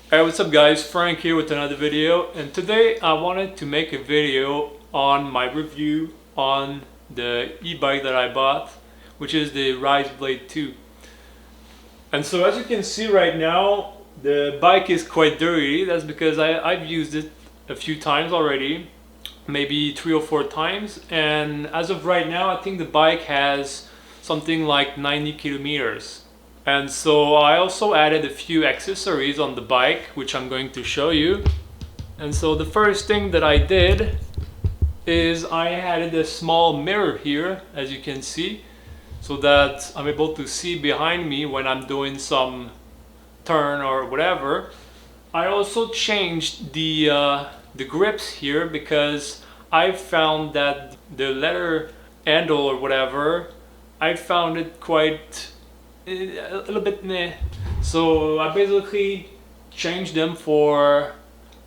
Hey, what's up guys, Frank here with another video, and today I wanted to make a video on my review on the e-bike that I bought, which is the Rize Blade 2. And so as you can see right now, the bike is quite dirty. That's because I've used it a few times already, maybe 3 or 4 times, and as of right now I think the bike has something like 90 kilometers. And so I also added a few accessories on the bike, which I'm going to show you. And so the first thing that I did is I added a small mirror here, as you can see, so that I'm able to see behind me when I'm doing some turn or whatever. I also changed the grips here because I found that the leather handle or whatever, I found it quite a little bit meh. So I basically changed them for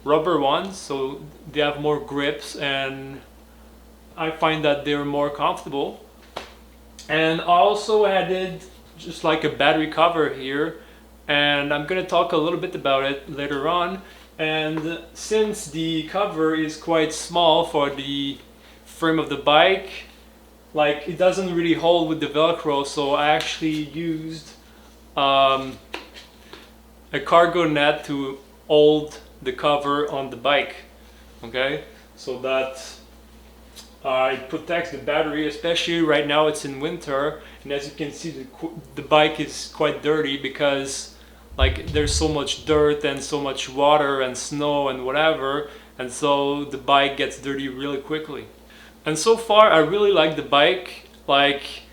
rubber ones, so they have more grips and I find that they're more comfortable. And I also added just like a battery cover here, and I'm gonna talk a little bit about it later on. And since the cover is quite small for the frame of the bike, like it doesn't really hold with the Velcro, so I actually used a cargo net to hold the cover on the bike, okay, so that it protects the battery, especially right now it's in winter, and as you can see the bike is quite dirty because like there's so much dirt and so much water and snow and whatever, and so the bike gets dirty really quickly. And so far I really like the bike. Like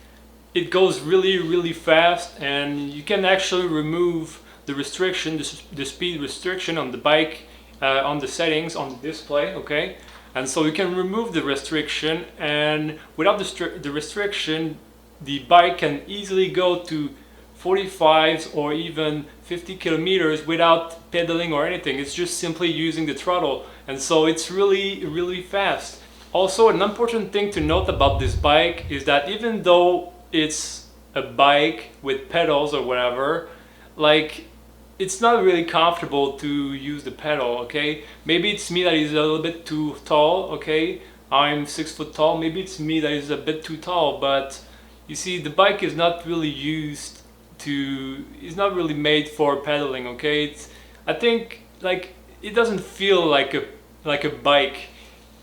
it goes really fast, and you can actually remove the restriction, the speed restriction on the bike, on the settings on the display, okay? And so you can remove the restriction, and without the restriction the bike can easily go to 45 or even 50 kilometers without pedaling or anything. It's just simply using the throttle, and so it's really fast. Also, an important thing to note about this bike is that even though it's a bike with pedals or whatever, like it's not really comfortable to use the pedal, okay? Maybe it's me that is a little bit too tall, okay? I'm 6 foot tall, maybe it's me that is a bit too tall, but you see the bike is not really it's not really made for pedaling, okay? I think like it doesn't feel like a bike.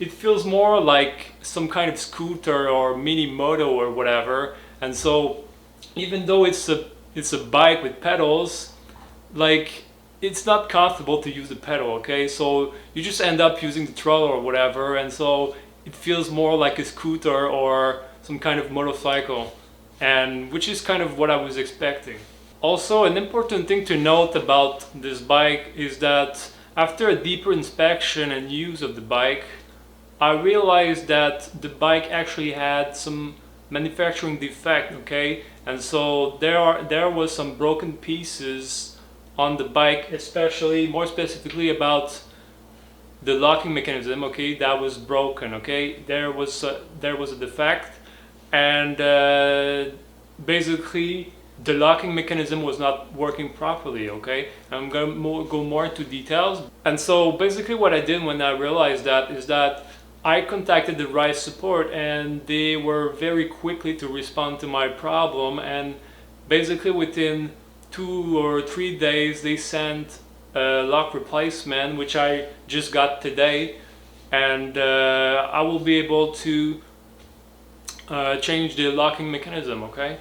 It feels more like some kind of scooter or mini moto or whatever. And so even though it's a bike with pedals, like it's not comfortable to use the pedal, okay? So you just end up using the throttle or whatever, and so it feels more like a scooter or some kind of motorcycle, and which is kind of what I was expecting. Also, an important thing to note about this bike is that after a deeper inspection and use of the bike, I realized that the bike actually had some manufacturing defect, okay? And so there was some broken pieces on the bike, especially more specifically about the locking mechanism, okay? That was broken, okay? There was a defect, and basically the locking mechanism was not working properly, okay? I'm gonna go more into details. And so basically what I did when I realized that is that I contacted the Rize support, and they were very quickly to respond to my problem, and basically within 2 or 3 days they sent a lock replacement, which I just got today, and I will be able to change the locking mechanism, okay?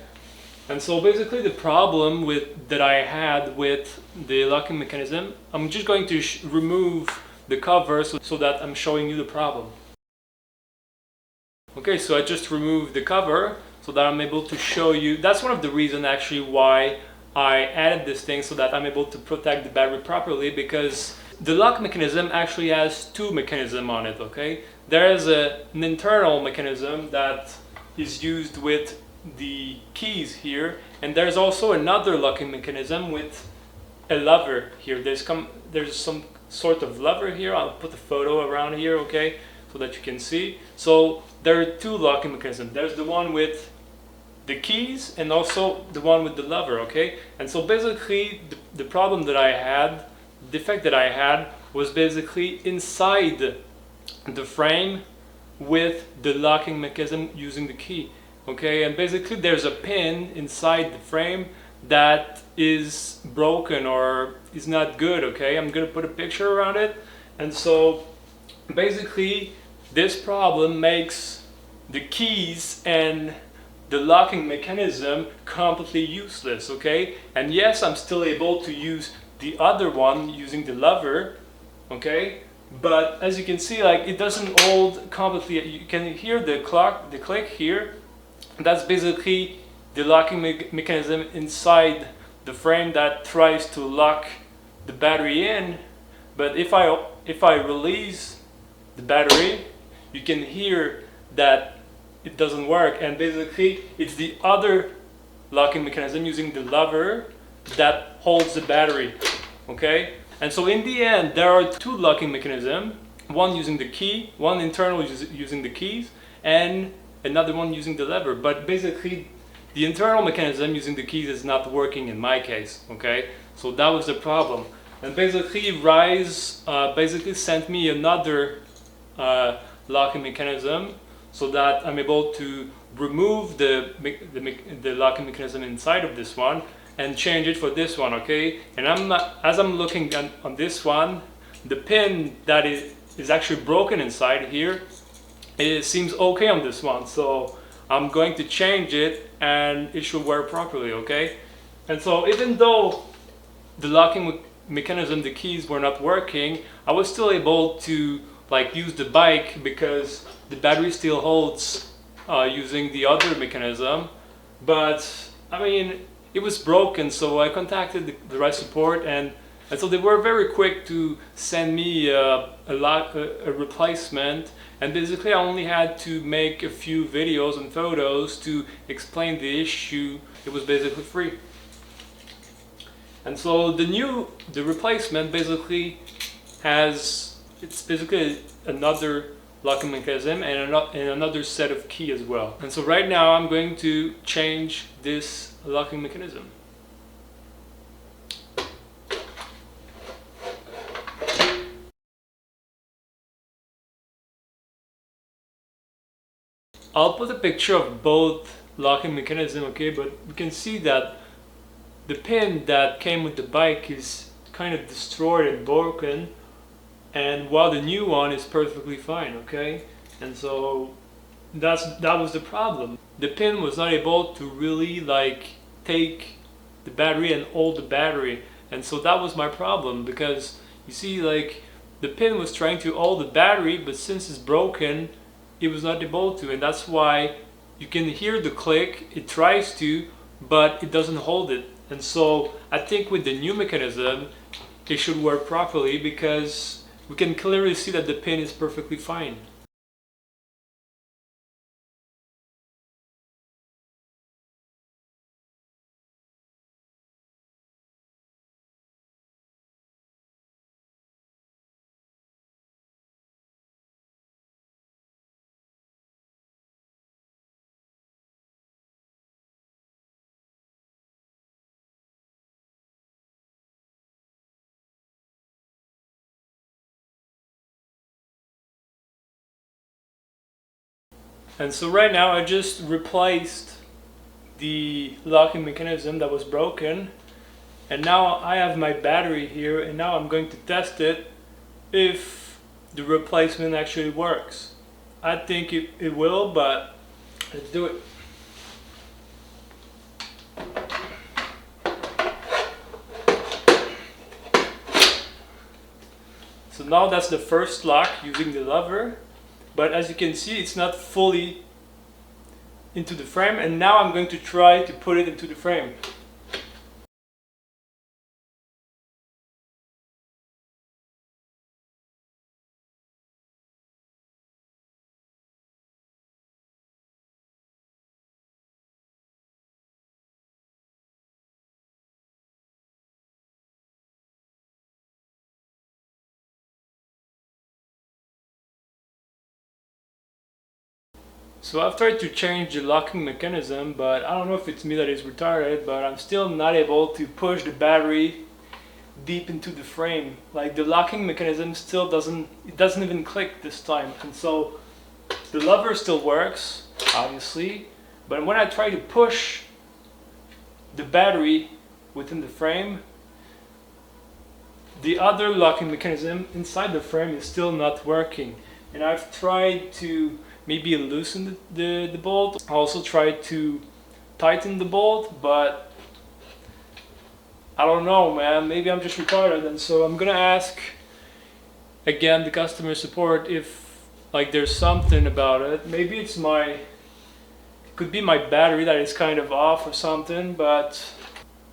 And so basically the problem that I had with the locking mechanism, I'm just going to remove the cover so that I'm showing you the problem. Okay, so I just removed the cover so that I'm able to show you. That's one of the reasons actually why I added this thing, so that I'm able to protect the battery properly, because the lock mechanism actually has 2 mechanisms on it, okay? There is an internal mechanism that is used with the keys here, and there's also another locking mechanism with a lever here. There's some sort of lever here. I'll put a photo around here, okay, so that you can see. So there are 2 locking mechanisms. There's the one with the keys and also the one with the lever, okay? And so basically the problem that I had defect that I had was basically inside the frame with the locking mechanism using the key. Okay, and basically there's a pin inside the frame that is broken or is not good. Okay, I'm gonna put a picture around it. And so basically this problem makes the keys and the locking mechanism completely useless. Okay, and yes, I'm still able to use the other one using the lever. Okay, but as you can see, like, it doesn't hold completely. You can hear the click here. That's basically the locking mechanism inside the frame that tries to lock the battery in. But if I release the battery, you can hear that it doesn't work, and basically it's the other locking mechanism using the lever that holds the battery. Okay, and so in the end there are two locking mechanisms, one using the key, one internal using the keys, and another one using the lever. But basically the internal mechanism using the keys is not working in my case. Okay, so that was the problem. And basically Rize basically sent me another locking mechanism so that I'm able to remove the locking mechanism inside of this one and change it for this one. Okay, and as I'm looking on this one, the pin that is actually broken inside here, it seems okay on this one, so I'm going to change it and it should work properly. Okay, and so even though the locking mechanism, the keys were not working, I was still able to like use the bike because the battery still holds using the other mechanism. But I mean, it was broken, so I contacted the Rize support, and so they were very quick to send me a replacement. And basically I only had to make a few videos and photos to explain the issue. It was basically free. And so the replacement basically it's basically another locking mechanism and another set of key as well. And so right now I'm going to change this locking mechanism. I'll put a picture of both locking mechanism, okay, but you can see that the pin that came with the bike is kind of destroyed and broken, and while the new one is perfectly fine. Okay, and so that was the problem. The pin was not able to really like take the battery and hold the battery, and so that was my problem, because you see, like, the pin was trying to hold the battery, but since it's broken it was not able to, and that's why you can hear the click. It tries to, but it doesn't hold it. And so I think with the new mechanism it should work properly, because we can clearly see that the pin is perfectly fine. And so right now I just replaced the locking mechanism that was broken, and now I have my battery here, and now I'm going to test it if the replacement actually works. I think it will, but let's do it. So now that's the first lock using the lever, but as you can see it's not fully into the frame, and now I'm going to try to put it into the frame. So I've tried to change the locking mechanism, but I don't know if it's me that is retarded, but I'm still not able to push the battery deep into the frame. Like the locking mechanism still doesn't even click this time. And so the lever still works, obviously, but when I try to push the battery within the frame, the other locking mechanism inside the frame is still not working. And I've tried to maybe loosen the bolt. I also tried to tighten the bolt, but I don't know, man. Maybe I'm just retarded. And so I'm gonna ask again the customer support if like there's something about it. Maybe it's could be my battery that is kind of off or something, but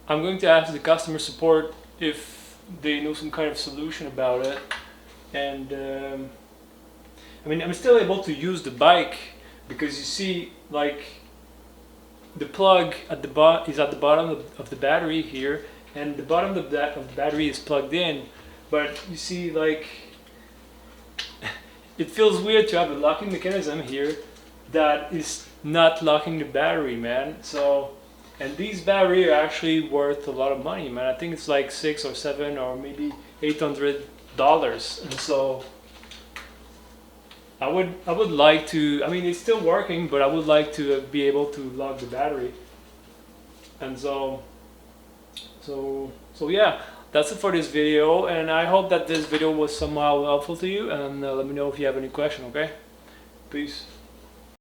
I'm going to ask the customer support if they know some kind of solution about it. And I mean, I'm still able to use the bike because you see, like, the plug at the is at the bottom of the battery here, and the bottom of the battery is plugged in. But you see, like, it feels weird to have a locking mechanism here that is not locking the battery, man. So, and these batteries are actually worth a lot of money, man. I think it's like $600 or $700 or maybe $800. And so I would like to, I mean, it's still working, but I would like to be able to lock the battery. And so yeah, that's it for this video, and I hope that this video was somehow helpful to you, and let me know if you have any question, okay? Peace.